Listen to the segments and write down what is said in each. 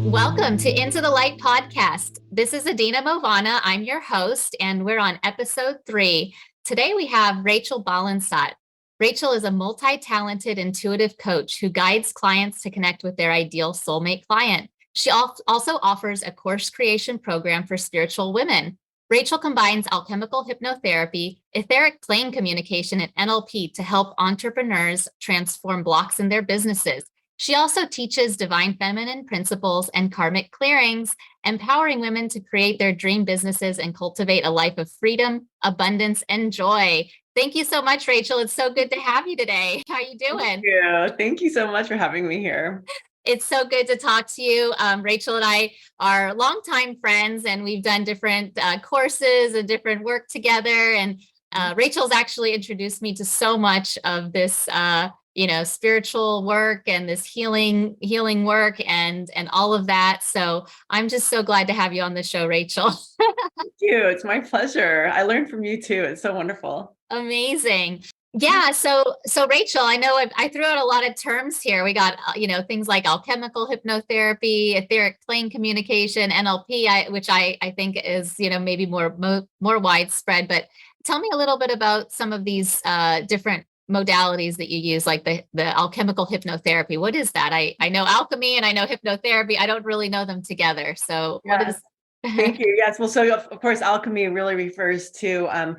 Welcome to Into the Light podcast. This is Edina Mauvana. I'm your host, and we're on episode 3. Today we have Rachel Balunsat. Rachel is a multi-talented intuitive coach who guides clients to connect with their ideal soulmate client. She also offers a course creation program for spiritual women. Rachel combines alchemical hypnotherapy, etheric plane communication, and NLP to help entrepreneurs transform blocks in their businesses. She also teaches divine feminine principles and karmic clearings, empowering women to create their dream businesses and cultivate a life of freedom, abundance, and joy. Thank you so much, Rachel. It's so good to have you today. How are you doing? Thank you so much for having me here. It's so good to talk to you. Rachel and I are longtime friends, and we've done different courses and different work together. And Rachel's actually introduced me to so much of this spiritual work and this healing work and all of that. So I'm just so glad to have you on the show, Rachel. Thank you. It's my pleasure. I learned from you too. It's so wonderful. Amazing. Yeah. So Rachel, I know I threw out a lot of terms here. We got, things like alchemical hypnotherapy, etheric plane communication, NLP, which I think is, maybe more widespread, but tell me a little bit about some of these different modalities that you use, like the alchemical hypnotherapy. What is that? I know alchemy and I know hypnotherapy. I don't really know them together. So Yes. what is? Thank you. Yes. Well, so of course, alchemy really refers to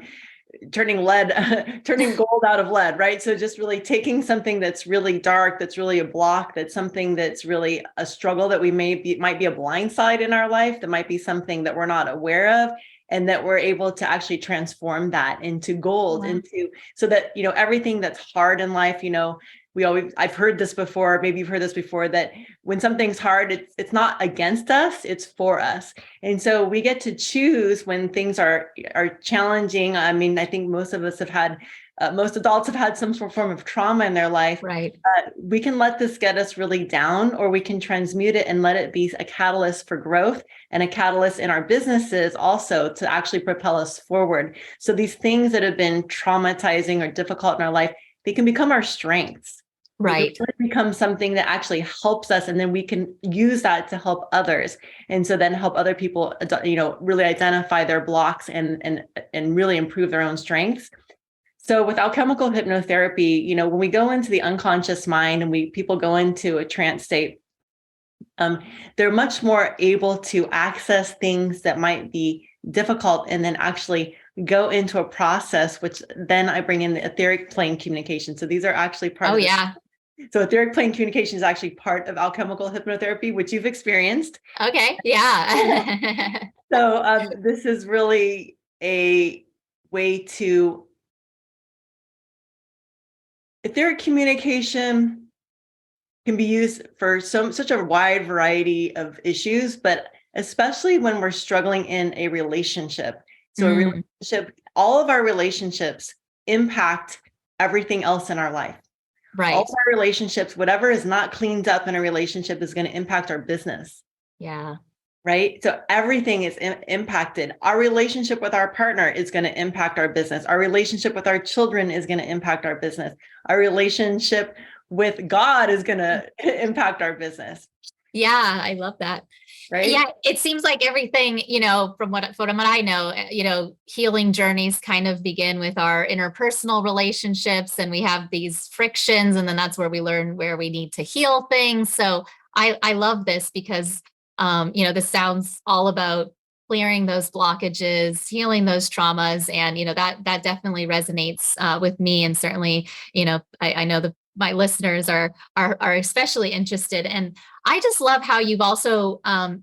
turning gold out of lead, right? So just really taking something that's really dark, that's really a block, that's something that's really a struggle that might be a blind side in our life, that might be something that we're not aware of, and that we're able to actually transform that into gold, so that, everything that's hard in life, I've heard this before, maybe you've heard this before, that when something's hard, it's not against us, it's for us. And so we get to choose when things are challenging. I mean, I think most adults have had some form of trauma in their life. Right. We can let this get us really down, or we can transmute it and let it be a catalyst for growth and a catalyst in our businesses also to actually propel us forward. So these things that have been traumatizing or difficult in our life, they can become our strengths. Right. It becomes something that actually helps us, and then we can use that to help others. And so then help other people, really identify their blocks and really improve their own strengths. So with alchemical hypnotherapy, when we go into the unconscious mind and people go into a trance state, they're much more able to access things that might be difficult, and then actually go into a process, which then I bring in the etheric plane communication. So these are actually part of So etheric plane communication is actually part of alchemical hypnotherapy, which you've experienced. Okay. Yeah. So this is really a way to etheric communication can be used for such a wide variety of issues, but especially when we're struggling in a relationship. So a relationship, all of our relationships impact everything else in our life. Right. All of our relationships, whatever is not cleaned up in a relationship, is going to impact our business. Yeah. Right. So everything is impacted. Our relationship with our partner is going to impact our business. Our relationship with our children is going to impact our business. Our relationship with God is going to impact our business. Yeah, I love that. Right. Yeah, it seems like everything, from what I know, healing journeys kind of begin with our interpersonal relationships, and we have these frictions, and then that's where we learn where we need to heal things. So I love this because, this sounds all about clearing those blockages, healing those traumas, and that definitely resonates with me, and certainly, I know my listeners are especially interested. And I just love how you've also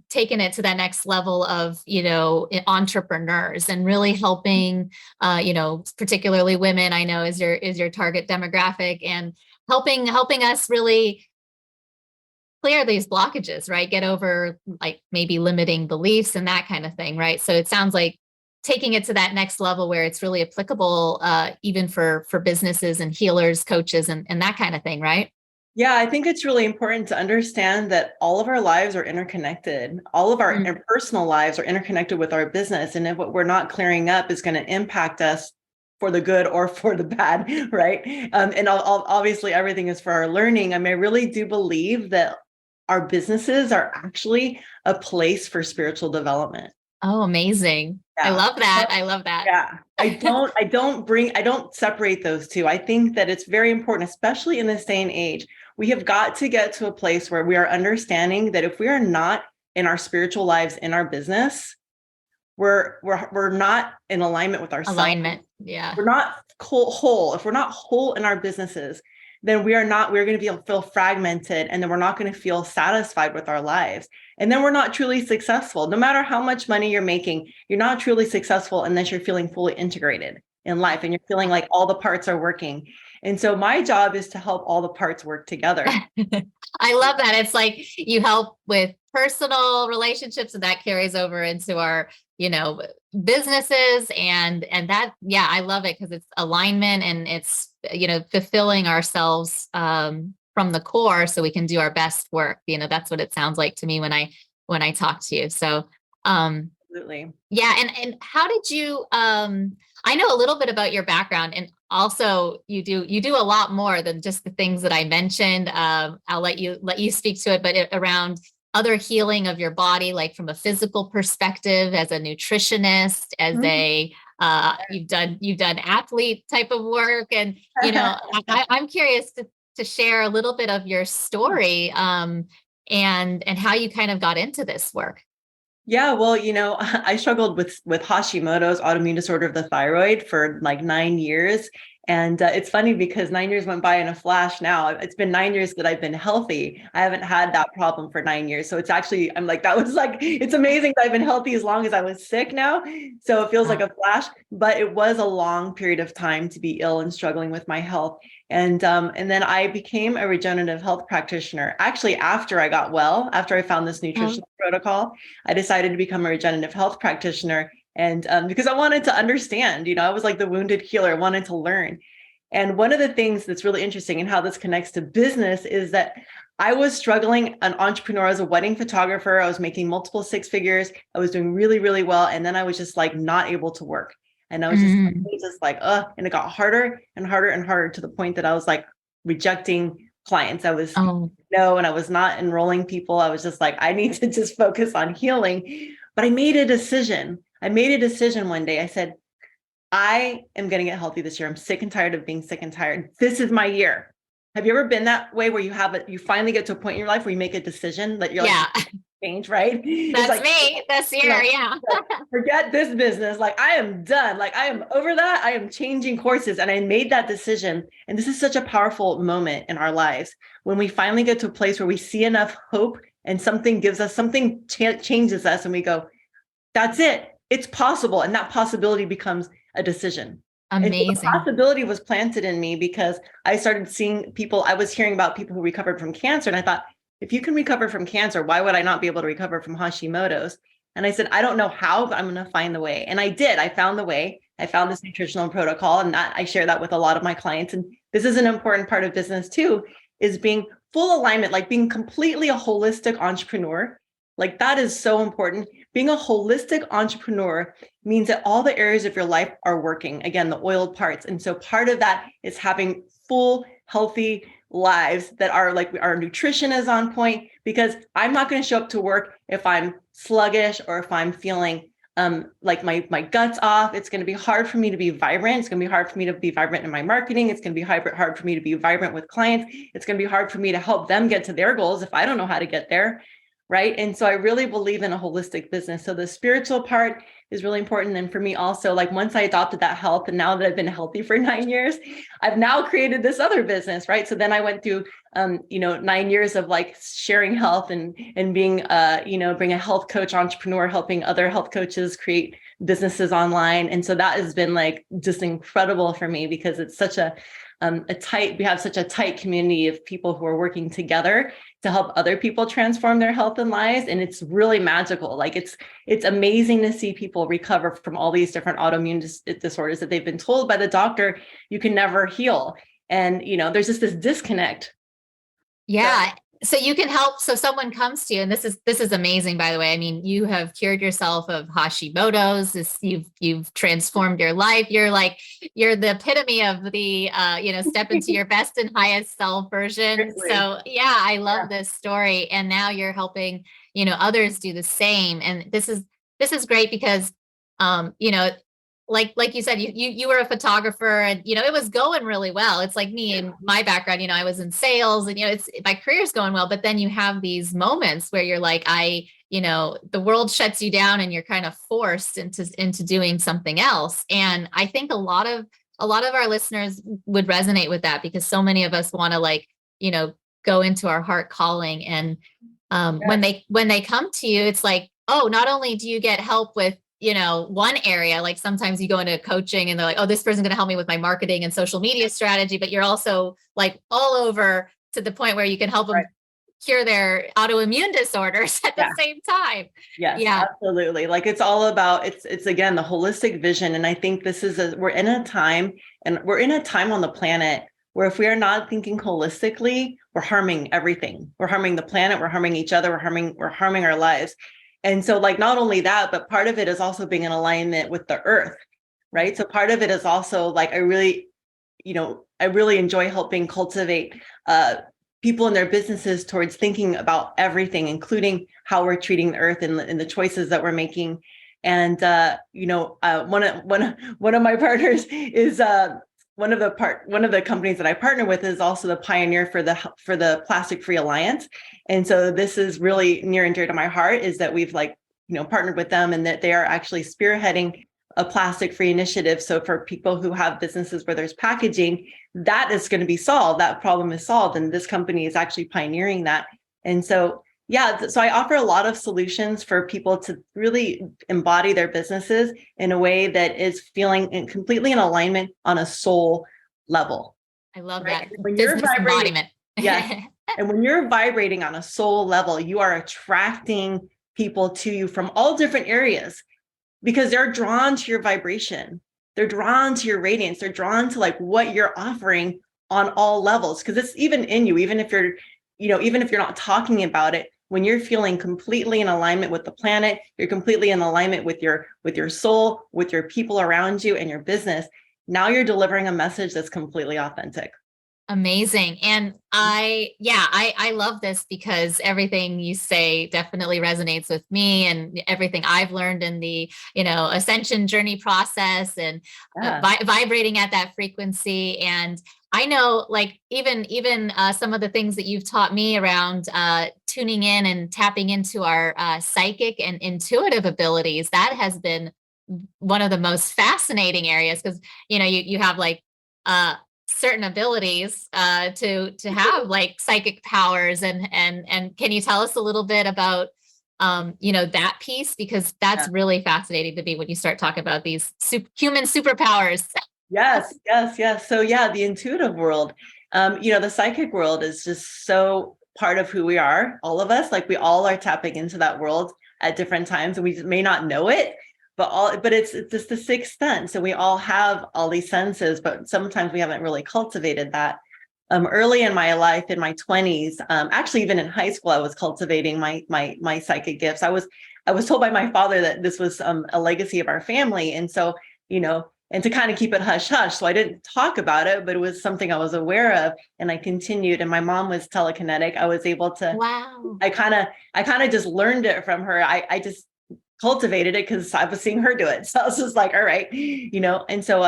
taken it to that next level of, entrepreneurs, and really helping, particularly women, I know is your target demographic, and helping us really clear these blockages, right? Get over like maybe limiting beliefs and that kind of thing, right? So it sounds like taking it to that next level where it's really applicable, even for businesses and healers, coaches, and that kind of thing, right? Yeah, I think it's really important to understand that all of our lives are interconnected. All of our personal lives are interconnected with our business. And if what we're not clearing up is going to impact us for the good or for the bad, right? And obviously everything is for our learning. I mean, I really do believe that our businesses are actually a place for spiritual development. Oh, amazing. Yeah. I love that. I love that. Yeah. I don't separate those two. I think that it's very important, especially in this day and age. We have got to get to a place where we are understanding that if we are not in our spiritual lives, in our business, we're not in alignment with ourselves. Alignment. Yeah. We're not whole. If we're not whole in our businesses, then we're going to feel fragmented, and then we're not going to feel satisfied with our lives. And then we're not truly successful. No matter how much money you're making, you're not truly successful unless you're feeling fully integrated in life and you're feeling like all the parts are working. And so my job is to help all the parts work together. I love that. It's like you help with personal relationships, and that carries over into our, businesses and that, yeah, I love it because it's alignment and it's, fulfilling ourselves, from the core so we can do our best work. That's what it sounds like to me when I talk to you. So, absolutely. Yeah. And how did you, I know a little bit about your background, and also you do a lot more than just the things that I mentioned. I'll let you speak to it, but around other healing of your body, like from a physical perspective, as a nutritionist, as you've done athlete type of work. And, I'm curious to share a little bit of your story, and how you kind of got into this work. Yeah, well, I struggled with Hashimoto's, autoimmune disorder of the thyroid, for like 9 years. And it's funny because 9 years went by in a flash now. It's been 9 years that I've been healthy. I haven't had that problem for 9 years. So it's actually, it's amazing that I've been healthy as long as I was sick now. So it feels like a flash, but it was a long period of time to be ill and struggling with my health. And then I became a regenerative health practitioner. Actually, after I got well, after I found this nutritional protocol, I decided to become a regenerative health practitioner. And because I wanted to understand, I was like the wounded healer, I wanted to learn. And one of the things that's really interesting and how this connects to business is that I was struggling, an entrepreneur. I was a wedding photographer. I was making multiple six figures. I was doing really, really well. And then I was just like not able to work. And I was just like, and it got harder and harder and harder, to the point that I was like rejecting clients. I was and I was not enrolling people. I was just like, I need to just focus on healing. But I made a decision. One day. I said, I am going to get healthy this year. I'm sick and tired of being sick and tired. This is my year. Have you ever been that way where you finally get to a point in your life where you make a decision that you're like, change, right? That's like, me this year. Yeah. Forget this business. Like, I am done. Like, I am over that. I am changing courses. And I made that decision. And this is such a powerful moment in our lives when we finally get to a place where we see enough hope and something changes us, and we go, that's it. It's possible. And that possibility becomes a decision. Amazing. And so the possibility was planted in me because I started seeing people. I was hearing about people who recovered from cancer. And I thought, if you can recover from cancer, why would I not be able to recover from Hashimoto's? And I said, I don't know how, but I'm going to find the way. And I did. I found the way. I found this nutritional protocol, and that I share that with a lot of my clients. And this is an important part of business too, is being full alignment, like being completely a holistic entrepreneur. Like, that is so important. Being a holistic entrepreneur means that all the areas of your life are working. Again, the oiled parts. And so part of that is having full, healthy lives that are like, our nutrition is on point, because I'm not going to show up to work if I'm sluggish or if I'm feeling like my gut's off. It's going to be hard for me to be vibrant. It's going to be hard for me to be vibrant in my marketing. It's going to be hard for me to be vibrant with clients. It's going to be hard for me to help them get to their goals if I don't know how to get there. Right. And so I really believe in a holistic business. So the spiritual part is really important. And for me also, like, once I adopted that health, and now that I've been healthy for 9 years, I've now created this other business. Right. So then I went through, 9 years of like sharing health and being, being a health coach entrepreneur, helping other health coaches create businesses online. And so that has been like just incredible for me, because it's such we have such a tight community of people who are working together to help other people transform their health and lives. And it's really magical. Like, it's amazing to see people recover from all these different autoimmune disorders that they've been told by the doctor you can never heal. And, there's just this disconnect. Yeah. So you can help. So someone comes to you, and this is amazing, by the way. I mean, you have cured yourself of Hashimoto's. You've transformed your life. You're the epitome of the step into your best and highest self version. So yeah, I love this story. And now you're helping, others do the same. And this is great because like you said, you were a photographer and, it was going really well. It's like me and my background, I was in sales and, it's my career's going well, but then you have these moments where you're like, the world shuts you down and you're kind of forced into doing something else. And I think a lot of our listeners would resonate with that because so many of us want to go into our heart calling. And when they come to you, it's like, oh, not only do you get help with one area, like sometimes you go into coaching and they're like, oh, this person's going to help me with my marketing and social media strategy, but you're also like all over to the point where you can help them cure their autoimmune disorders at the same time. Yes, absolutely. Like it's all about, it's again, the holistic vision. And I think we're in a time on the planet where if we are not thinking holistically, we're harming everything. We're harming the planet, we're harming each other, we're harming our lives. And so like, not only that, but part of it is also being in alignment with the earth, right? So part of it is also like, I really enjoy helping cultivate people in their businesses towards thinking about everything, including how we're treating the earth and the choices that we're making. And, one of my partners is, one of the companies that I partner with is also the pioneer for the Plastic Free Alliance. And so this is really near and dear to my heart, is that we've partnered with them and that they are actually spearheading a plastic free initiative. So for people who have businesses where there's packaging, that is going to be solved. That problem is solved. And this company is actually pioneering that. And so, so I offer a lot of solutions for people to really embody their businesses in a way that is feeling completely in alignment on a soul level. I love that. When you're embodiment. Yes. And when you're vibrating on a soul level, you are attracting people to you from all different areas because they're drawn to your vibration. They're drawn to your radiance. They're drawn to like what you're offering on all levels. Because it's even in you, even if you're not talking about it, when you're feeling completely in alignment with the planet, you're completely in alignment with your soul, with your people around you and your business. Now you're delivering a message that's completely authentic. Amazing. And I love this because everything you say definitely resonates with me and everything I've learned in the, ascension journey process and vibrating at that frequency. And I know like even some of the things that you've taught me around tuning in and tapping into our psychic and intuitive abilities, that has been one of the most fascinating areas because, you have like, certain abilities to have like psychic powers and can you tell us a little bit about that piece because that's really fascinating to me when you start talking about these human superpowers. Yes. So the intuitive world, the psychic world is just so part of who we are, all of us. Like we all are tapping into that world at different times and we may not know it. But it's just the sixth sense. So we all have all these senses, but sometimes we haven't really cultivated that. Early in my life, in my 20s, actually even in high school, I was cultivating my psychic gifts. I was told by my father that this was a legacy of our family, and so and to kind of keep it hush hush. So I didn't talk about it, but it was something I was aware of, and I continued. And my mom was telekinetic. I was able to. Wow. I kind of just learned it from her. I just cultivated it because I was seeing her do it. So I was just like, all right, and so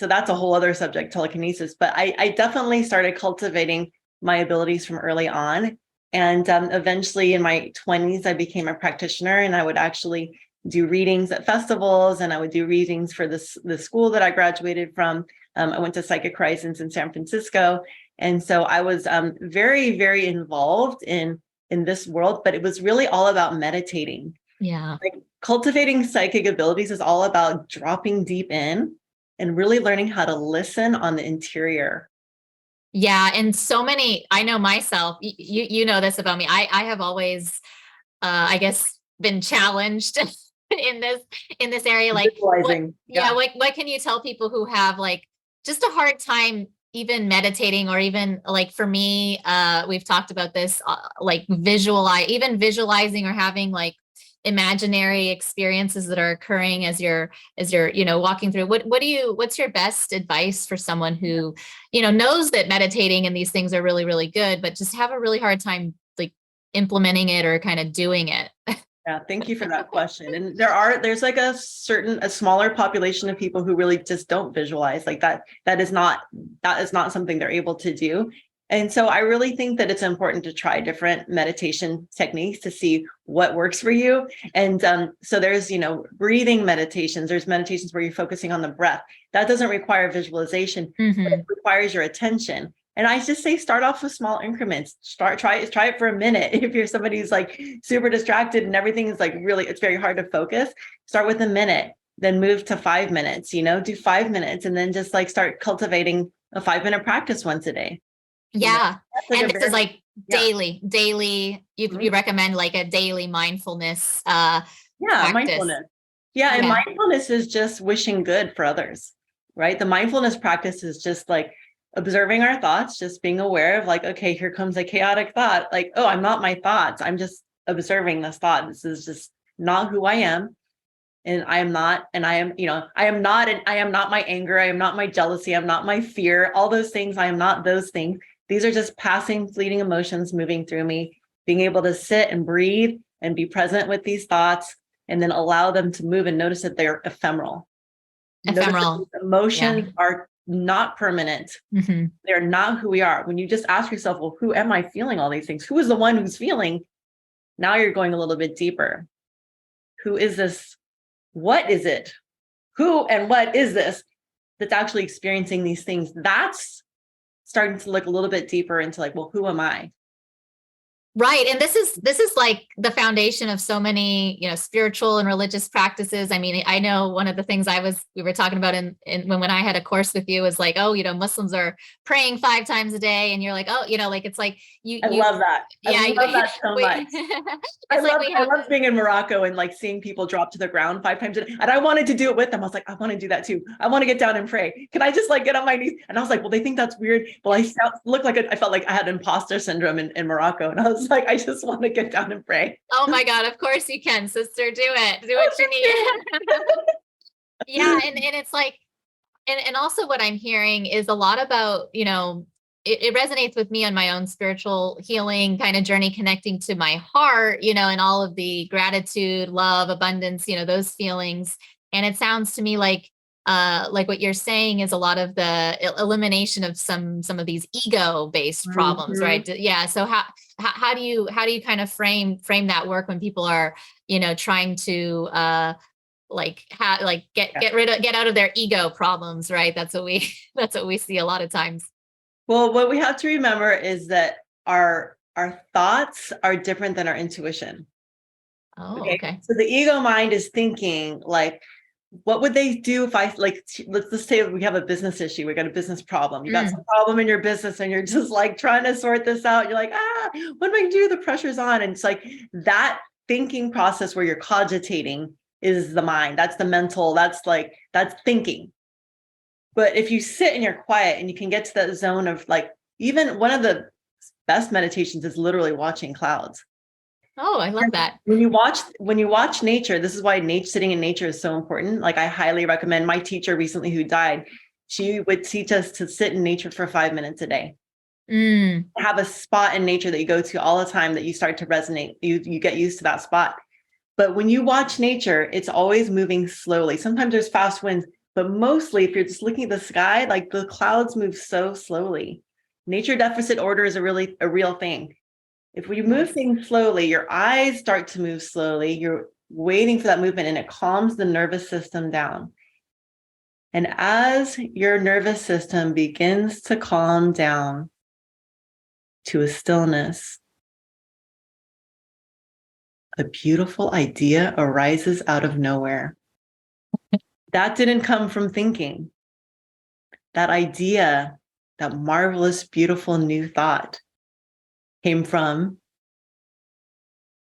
that's a whole other subject, telekinesis. But I definitely started cultivating my abilities from early on. And eventually in my 20s, I became a practitioner and I would actually do readings at festivals and I would do readings for the school that I graduated from. I went to Psychic Horizons in San Francisco. And so I was very, very involved in this world, but it was really all about meditating. Yeah. Like cultivating psychic abilities is all about dropping deep in and really learning how to listen on the interior. Yeah. And so many, I know myself, you know this about me. I have always, I guess, been challenged in this area. Like, what can you tell people who have like just a hard time, even meditating, or even like for me, we've talked about this, like visualizing or having like imaginary experiences that are occurring as you're, walking through. What's your best advice for someone who, knows that meditating and these things are really, really good, but just have a really hard time like implementing it or kind of doing it? Yeah, thank you for that question. And there's like a smaller population of people who really just don't visualize like that. That is not something they're able to do. And so I really think that it's important to try different meditation techniques to see what works for you. And so there's, breathing meditations. There's meditations where you're focusing on the breath. That doesn't require visualization, but it requires your attention. And I just say, start off with small increments. Try it for a minute. If you're somebody who's like super distracted and everything is like really, it's very hard to focus, start with a minute, then move to 5 minutes, do 5 minutes, and then just like start cultivating a 5-minute practice once a day. Yeah. And this is like daily, you recommend like a daily mindfulness, practice. Mindfulness. Yeah. And mindfulness is just wishing good for others, right? The mindfulness practice is just like observing our thoughts, just being aware of like, okay, here comes a chaotic thought. Like, oh, I'm not my thoughts. I'm just observing this thought. This is just not who I am. And I am not, and I am, I am not, and I am not my anger. I am not my jealousy. I'm not my fear. All those things. I am not those things. These are just passing, fleeting emotions moving through me. Being able to sit and breathe and be present with these thoughts, and then allow them to move and notice that they're ephemeral. Ephemeral. Emotions are not permanent. They're not who we are. When you just ask yourself, well, who am I feeling all these things? Who is the one who's feeling? Now you're going a little bit deeper. Who is this? What is it? Who and what is this that's actually experiencing these things? That's starting to look a little bit deeper into like, well, who am I? Right. And this is like the foundation of so many, spiritual and religious practices. I mean, I know one of the things we were talking about when I had a course with you was like, oh, Muslims are praying 5 times a day. And you're like, oh, like, it's like I love that. Yeah, I love that so much. I love being in Morocco and like seeing people drop to the ground 5 times a day. And I wanted to do it with them. I was like, I want to do that too. I want to get down and pray. Can I just like get on my knees? And I was like, well, they think that's weird. Well, I felt like I had imposter syndrome in Morocco. And I was like, I just want to get down and pray. Oh my God, of course you can, sister. Do it. Do what you need. Yeah. And it's like, and also what I'm hearing is a lot about, it resonates with me on my own spiritual healing kind of journey, connecting to my heart, and all of the gratitude, love, abundance, those feelings. And it sounds to me like what you're saying is a lot of the elimination of some of these ego-based problems, right? Yeah. So how do you kind of frame that work when people are, trying to get out of their ego problems, right? That's what we see a lot of times. Well, what we have to remember is that our thoughts are different than our intuition. Oh, okay. So the ego mind is thinking like, what would they do if I like, let's say we have a business issue. We got a business problem. You got some problem in your business and you're just like trying to sort this out. You're like, what am I gonna do? The pressure's on. And it's like that thinking process where you're cogitating is the mind. That's the mental, that's thinking. But if you sit and you're quiet and you can get to that zone of like, even one of the best meditations is literally watching clouds. Oh, I love that. When you watch nature, this is why sitting in nature is so important. Like I highly recommend. My teacher recently who died, she would teach us to sit in nature for 5 minutes a day. Have a spot in nature that you go to all the time that you start to resonate. You get used to that spot. But when you watch nature, it's always moving slowly. Sometimes there's fast winds, but mostly if you're just looking at the sky, like the clouds move so slowly. Nature deficit order is a real thing. If we move things slowly, your eyes start to move slowly. You're waiting for that movement and it calms the nervous system down. And as your nervous system begins to calm down to a stillness, a beautiful idea arises out of nowhere. That didn't come from thinking. That idea, that marvelous, beautiful new thought came from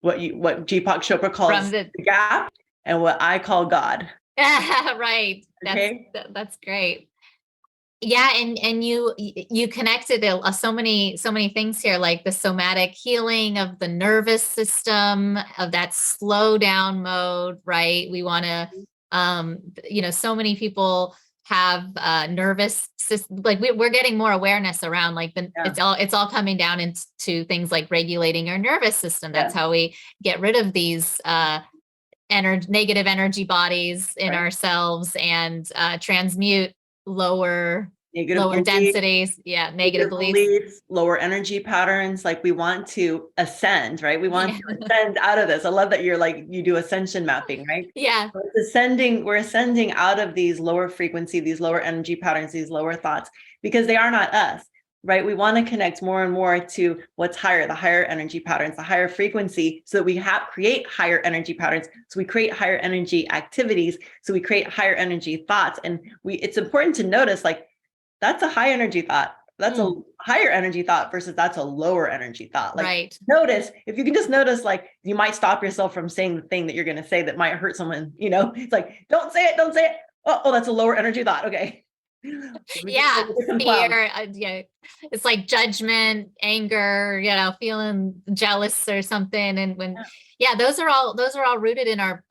what Deepak Chopra calls the gap and what I call God. Right. Okay. That's great. Yeah, and you connected so many things here, like the somatic healing of the nervous system, of that slow down mode, right? We want to, so many people have nervous system, like we're getting more awareness around like Yeah. it's all coming down into things like regulating our nervous system. That's Yeah. how we get rid of these negative energy bodies in Right. ourselves and transmute lower Negative beliefs, densities. Yeah, negative negative beliefs. beliefs, lower energy patterns. Like we want to ascend, right? We want Yeah. to ascend out of this. I love that you're like, you do ascension mapping, right? Yeah. So we're ascending out of these lower frequency, these lower energy patterns, these lower thoughts, because they are not us, right? We want to connect more and more to what's higher, the higher energy patterns, the higher frequency, so that we create higher energy patterns. So we create higher energy activities. So we create higher energy thoughts. And it's important to notice, like, that's a high energy thought. That's a higher energy thought versus that's a lower energy thought. Like, right. Notice, if you can just notice, like, you might stop yourself from saying the thing that you're going to say that might hurt someone, it's like, don't say it, don't say it. Oh, that's a lower energy thought. Okay. Yeah, fear. Yeah, it's like judgment, anger, feeling jealous or something. And those are all rooted in our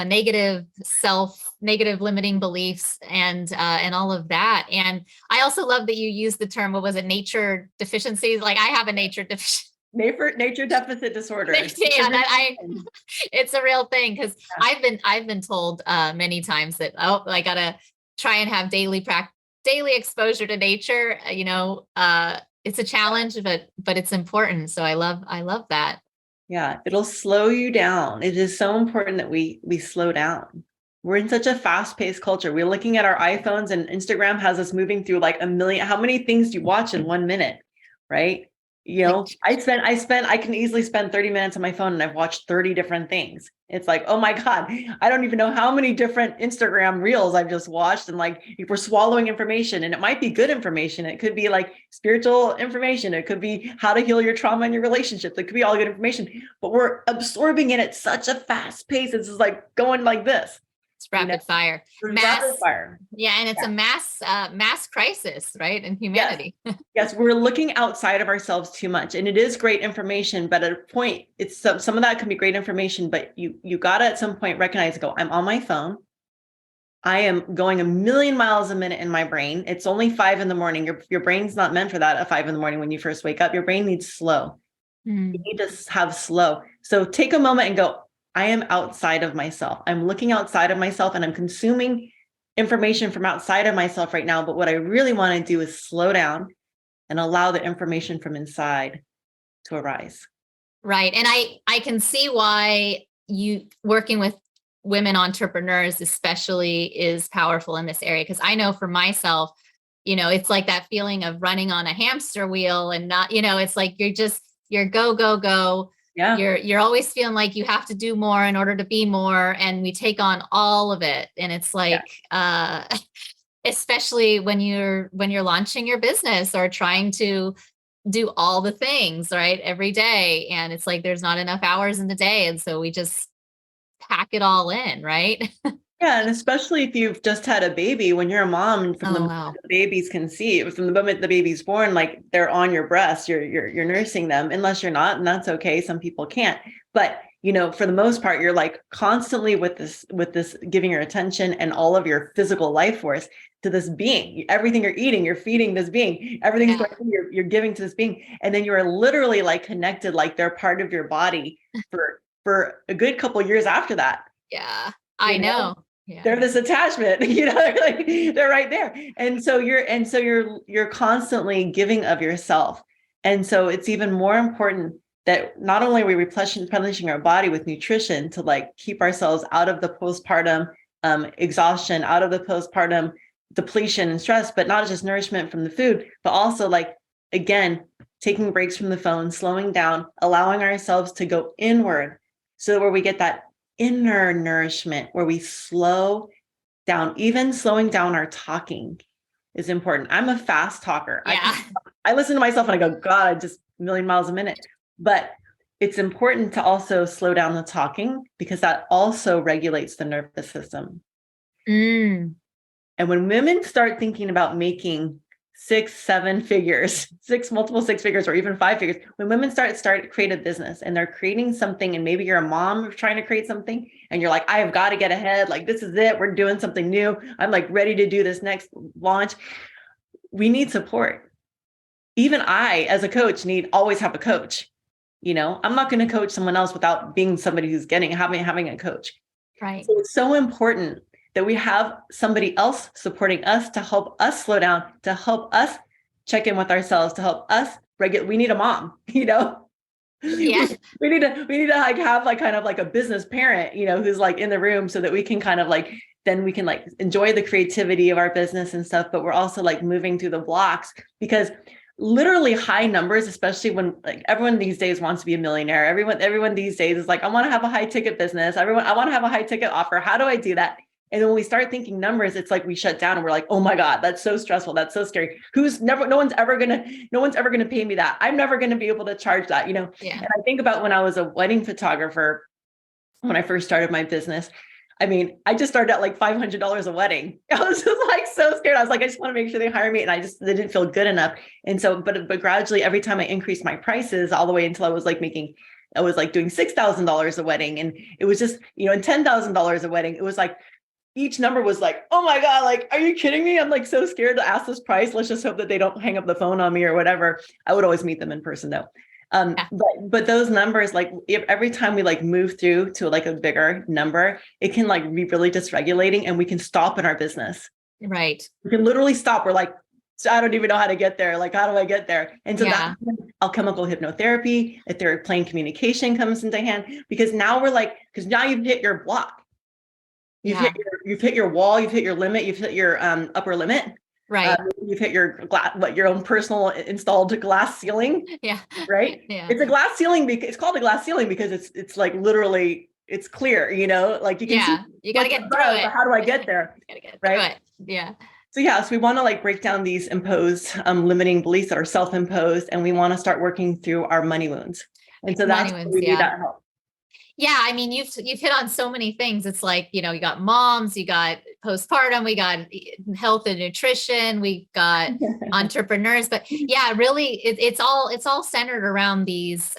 negative negative limiting beliefs and all of that. And I also love that you use the term, what was it, nature deficiencies? Like I have a nature deficiency. Nature deficit disorder. Yeah, it's a real thing, because I've been told many times that I gotta try and have daily exposure to nature. It's a challenge, but it's important. So I love that. Yeah, it'll slow you down. It is so important that we slow down. We're in such a fast-paced culture. We're looking at our iPhones, and Instagram has us moving through like a million. How many things do you watch in 1 minute? Right? I can easily spend 30 minutes on my phone and I've watched 30 different things. It's like, oh my God, I don't even know how many different Instagram reels I've just watched. And like, if we're swallowing information, and it might be good information, it could be like spiritual information, it could be how to heal your trauma in your relationships, it could be all good information, but we're absorbing it at such a fast pace. It's just like going like this. It's rapid fire. Rapid fire. Yeah, and it's a mass crisis, right? In humanity. Yes, we're looking outside of ourselves too much, and it is great information, but at a point, it's some of that can be great information, but you gotta at some point recognize, go, I'm on my phone. I am going a million miles a minute in my brain. It's only 5 a.m. Your brain's not meant for that at 5 a.m. when you first wake up. Your brain needs slow. You need to have slow. So take a moment and go, I am outside of myself. I'm looking outside of myself and I'm consuming information from outside of myself right now. But what I really want to do is slow down and allow the information from inside to arise. Right. And I can see why you working with women entrepreneurs especially is powerful in this area. Because I know for myself, it's like that feeling of running on a hamster wheel and not, it's like you're go, go, go. Yeah. You're always feeling like you have to do more in order to be more. And we take on all of it. And it's like, especially when you're launching your business or trying to do all the things right every day. And it's like, there's not enough hours in the day. And so we just pack it all in. Right. Yeah. And especially if you've just had a baby, when you're a mom, and from the moment the babies conceive, from the moment the baby's born, like they're on your breast, you're nursing them, unless you're not, and that's okay. Some people can't, but for the most part, you're like constantly with this, giving your attention and all of your physical life force to this being. Everything you're eating, you're feeding this being. Everything's you're giving to this being, and then you are literally like connected, like they're part of your body for a good couple of years after that. Yeah, I know. Yeah. They're this attachment, they're right there. And so you're constantly giving of yourself. And so it's even more important that not only are we replenishing our body with nutrition to like keep ourselves out of the postpartum exhaustion, out of the postpartum depletion and stress, but not just nourishment from the food, but also like, again, taking breaks from the phone, slowing down, allowing ourselves to go inward, so where we get that inner nourishment, where we slow down. Even slowing down our talking is important. I'm a fast talker. Yeah. I listen to myself and I go, God, just a million miles a minute. But it's important to also slow down the talking, because that also regulates the nervous system. And when women start thinking about making 6-7 figures, multiple six figures, or even 5 figures, when women start create a business and they're creating something, and maybe you're a mom trying to create something and you're like, I have got to get ahead. Like, this is it. We're doing something new. I'm like ready to do this next launch. We need support. Even I, as a coach, always have a coach. I'm not going to coach someone else without being somebody who's having a coach. Right. So it's so important that we have somebody else supporting us to help us slow down, to help us check in with ourselves, to help us regulate. We need a mom, Yeah. we need to like have like kind of like a business parent, who's like in the room, so that we can kind of like, then we can like enjoy the creativity of our business and stuff. But we're also like moving through the blocks, because literally high numbers, especially when like everyone these days wants to be a millionaire. Everyone these days is like, I want to have a high ticket business. I want to have a high ticket offer. How do I do that? And when we start thinking numbers, it's like we shut down and we're like, oh my God, that's so stressful. That's so scary. No one's ever gonna pay me that. I'm never gonna be able to charge that, Yeah. And I think about when I was a wedding photographer, when I first started my business. I mean, I just started at like $500 a wedding. I was just like so scared. I was like, I just want to make sure they hire me. And they didn't feel good enough. And so, but gradually, every time I increased my prices all the way until I was like doing $6,000 a wedding. And it was just, and $10,000 a wedding. It was like, each number was like, oh my God, like, are you kidding me? I'm like so scared to ask this price. Let's just hope that they don't hang up the phone on me or whatever. I would always meet them in person though. But those numbers, like every time we like move through to like a bigger number, it can like be really dysregulating, and we can stop in our business. Right. We can literally stop. We're like, I don't even know how to get there. Like, how do I get there? And so that's when alchemical hypnotherapy, etheric plane communication comes into hand, because now because now you've hit your block. You've hit your wall, you've hit your limit, you've hit your upper limit. Right. You've hit your own personal installed glass ceiling. Yeah. Right. Yeah. It's a glass ceiling because it's called a glass ceiling because it's like literally it's clear, like you can see. You got to get through it. How do I get there? You got to get through it. Yeah. So we want to like break down these imposed limiting beliefs that are self-imposed, and we want to start working through our money wounds. And so that's where we need that help. Yeah. I mean, you've hit on so many things. It's like, you got moms, you got postpartum, we got health and nutrition, we got entrepreneurs, but yeah, really it's all centered around these,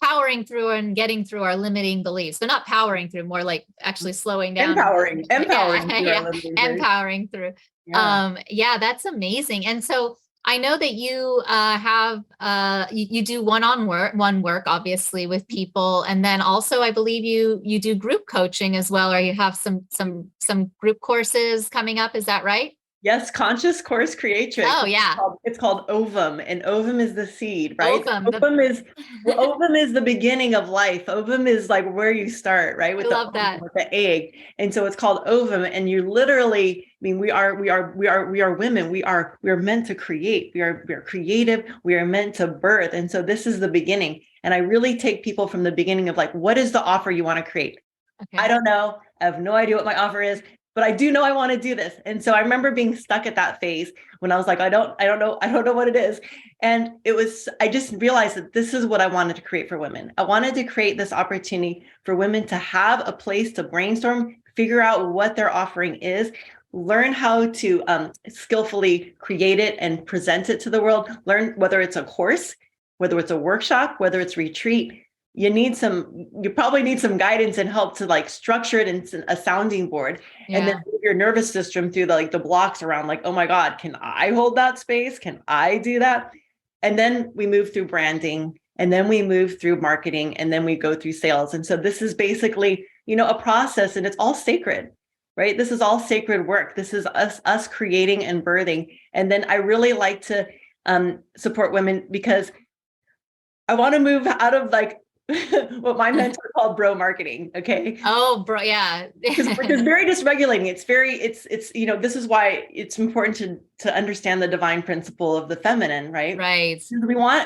powering through and getting through our limiting beliefs. So not powering through, more like actually slowing down. Empowering through. Yeah, that's amazing. And so I know that you you do one work, obviously, with people. And then also I believe you do group coaching as well, or you have some group courses coming up. Is that right? Yes, Conscious Course Creatrix. Oh yeah. It's called Ovum, and ovum is the seed, right? Ovum is the beginning of life. Ovum is like where you start, right? With with the egg. And so it's called ovum. And you literally, I mean, we are women. We are meant to create. We are creative. We are meant to birth. And so this is the beginning. And I really take people from the beginning of like, what is the offer you want to create? Okay. I don't know. I have no idea what my offer is. But I do know I want to do this. And so I remember being stuck at that phase when I was like, I don't know what it is. And I just realized that this is what I wanted to create for women. I wanted to create this opportunity for women to have a place to brainstorm, figure out what their offering is, learn how to skillfully create it and present it to the world, learn whether it's a course, whether it's a workshop, whether it's retreat. You probably need some guidance and help to like structure it in a sounding board, and then move your nervous system through the blocks around like, oh my God, can I hold that space? Can I do that? And then we move through branding, and then we move through marketing, and then we go through sales. And so this is basically, a process, and it's all sacred, right? This is all sacred work. This is us creating and birthing. And then I really like to support women because I want to move out of like what my mentor called bro marketing. Okay. Oh, bro. Yeah. Because it's very dysregulating. It's this is why it's important to understand the divine principle of the feminine, right? Right.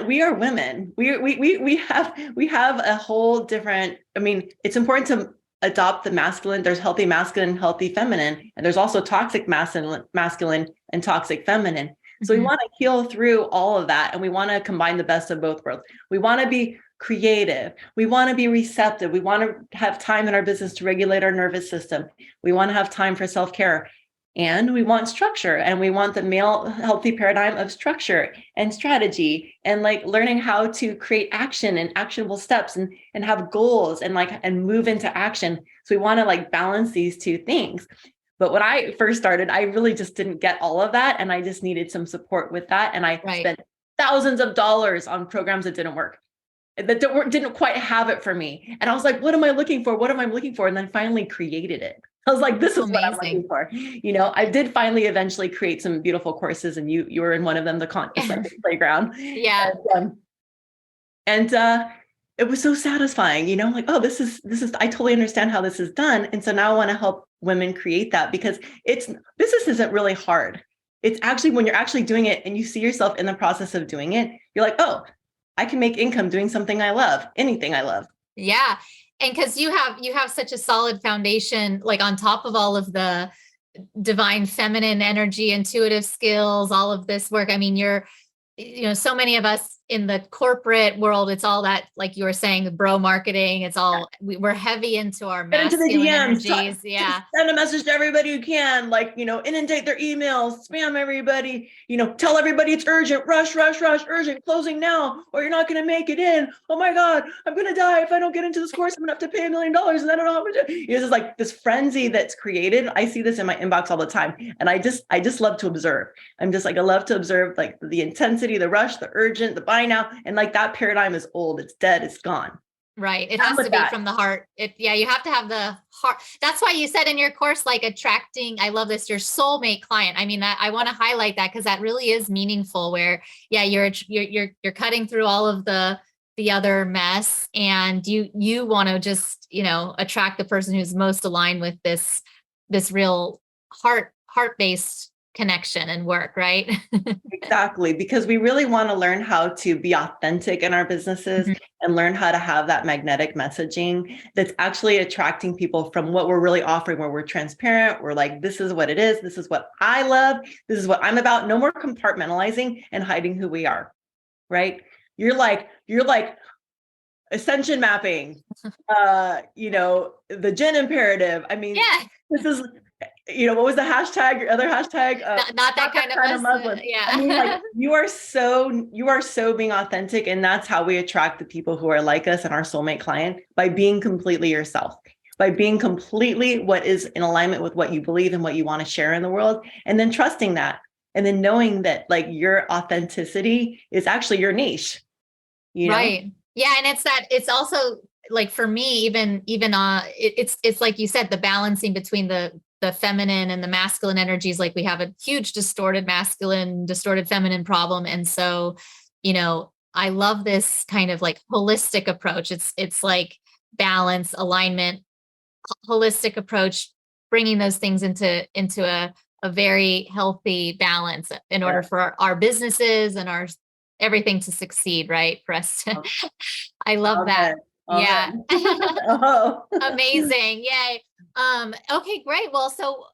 We are women. We have a whole different, it's important to adopt the masculine. There's healthy masculine, healthy feminine, and there's also toxic masculine and toxic feminine. So we want to heal through all of that, and we want to combine the best of both worlds. We want to be creative. We want to be receptive. We want to have time in our business to regulate our nervous system. We want to have time for self-care. And we want structure, and we want the male healthy paradigm of structure and strategy, and like learning how to create action and actionable steps, and have goals, and move into action. So we want to like balance these two things. But when I first started, I really just didn't get all of that. And I just needed some support with that. And I spent thousands of dollars on programs that didn't work, that didn't quite have it for me. And I was like, what am I looking for? What am I looking for? And then finally created it. I was like, this is what I'm looking for. I did finally eventually create some beautiful courses, and you were in one of them, the Ascension Playground. Yeah. And it was so satisfying, like, oh, this is, I totally understand how this is done. And so now I want to help women create that, because business isn't really hard. It's actually when you're actually doing it and you see yourself in the process of doing it, you're like, oh, I can make income doing something I love, anything I love. Yeah. And because you have such a solid foundation, like on top of all of the divine feminine energy, intuitive skills, all of this work. I mean, so many of us in the corporate world, it's all that, like you were saying, the bro marketing, it's all, we're heavy into our masculine energies. Yeah. Send a message to everybody you can, inundate their emails, spam everybody, tell everybody it's urgent, rush, urgent, closing now, or you're not going to make it in. Oh my God, I'm going to die if I don't get into this course. I'm going to have to pay $1 million and I don't know how much. It's just like this frenzy that's created. I see this in my inbox all the time. And I just love to observe. I'm just like, I love to observe like the intensity, the rush, the urgent, the buy now. And like that paradigm is old. It's dead. It's gone. Right. It has to be from the heart. You have to have the heart. That's why you said in your course, like attracting, I love this, your soulmate client. I mean, I want to highlight that because that really is meaningful where, you're cutting through all of the other mess, and you want to just, attract the person who's most aligned with this real heart-based connection and work, right? Exactly, because we really want to learn how to be authentic in our businesses and learn how to have that magnetic messaging that's actually attracting people from what we're really offering, where we're transparent. We're like, this is what it is. This is what I love. This is what I'm about. No more compartmentalizing and hiding who we are, right? You're like ascension mapping, the Jen imperative. I mean, this is, what was the hashtag? Your other hashtag? Not that kind of Muslim. Yeah. I mean, like you are so being authentic, and that's how we attract the people who are like us and our soulmate client, by being completely yourself, by being completely what is in alignment with what you believe and what you want to share in the world, and then trusting that, and then knowing that like your authenticity is actually your niche. Right. Yeah, and it's also like for me, even it's like you said, the balancing between the feminine and the masculine energies. Like we have a huge distorted masculine, distorted feminine problem. And so, I love this kind of like holistic approach. It's like balance, alignment, holistic approach, bringing those things into a very healthy balance in order for our businesses and our everything to succeed, right? For us to, I love that. Yeah. Amazing. Yay. Okay, great. Well, so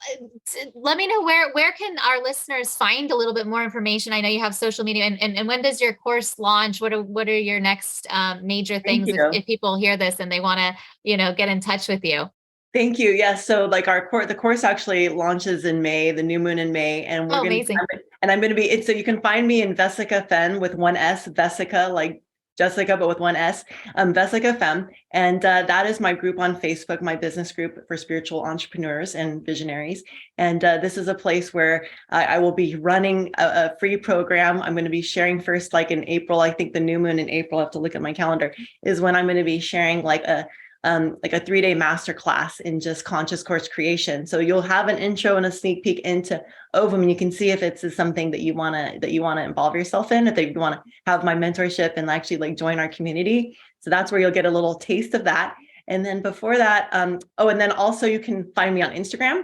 let me know where can our listeners find a little bit more information? I know you have social media, and when does your course launch? What are your next major things if people hear this and they want to, get in touch with you? Thank you. Yes. So like the course actually launches in May, the new moon in May, and we're amazing. And I'm going to be, so you can find me in Vesica Fen with one S, Vesica, like Jessica, but with one S, Vesica Femme. And that is my group on Facebook, my business group for spiritual entrepreneurs and visionaries. And this is a place where I will be running a free program. I'm going to be sharing first, like in April, I think the new moon in April, I have to look at my calendar, is when I'm going to be sharing like a 3-day masterclass in just conscious course creation. So you'll have an intro and a sneak peek into Ovum, and you can see if it's something that you want to involve yourself in, if you want to have my mentorship and actually like join our community. So that's where you'll get a little taste of that. And then before that, and then also you can find me on Instagram,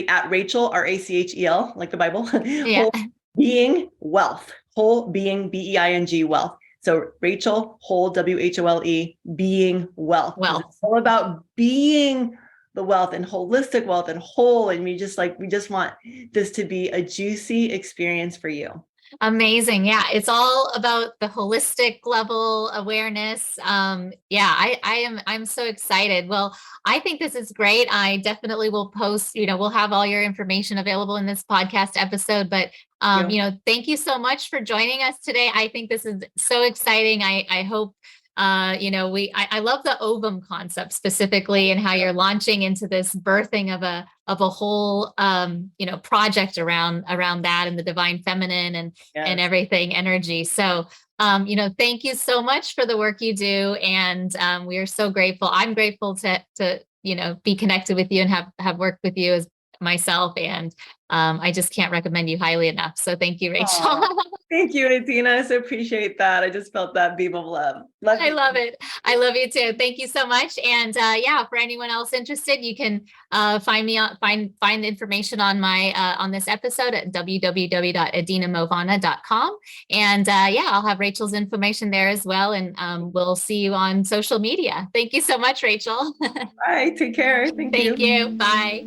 at Rachel, Rachel, like the Bible, Whole Being Wealth, Whole Being, BEING Wealth. So Rachel, whole, WHOLE, being wealth. It's all about being the wealth and holistic wealth and whole. And we just want this to be a juicy experience for you. Amazing. Yeah. It's all about the holistic level awareness. I'm so excited. Well, I think this is great. I definitely will post, we'll have all your information available in this podcast episode, but thank you so much for joining us today. I think this is so exciting. I hope I love the ovum concept specifically and how you're launching into this birthing of a whole project around that and the divine feminine and everything energy. So thank you so much for the work you do. And we are so grateful. I'm grateful to be connected with you and have worked with you as myself. And I just can't recommend you highly enough. So thank you, Rachel. Thank you, Edina. I so appreciate that. I just felt that beam of love. I love it. I love you too. Thank you so much. And for anyone else interested, you can find the information on my on this episode at www.edinamovana.com. And I'll have Rachel's information there as well. And we'll see you on social media. Thank you so much, Rachel. Bye. Take care. Thank you. Thank you. Bye.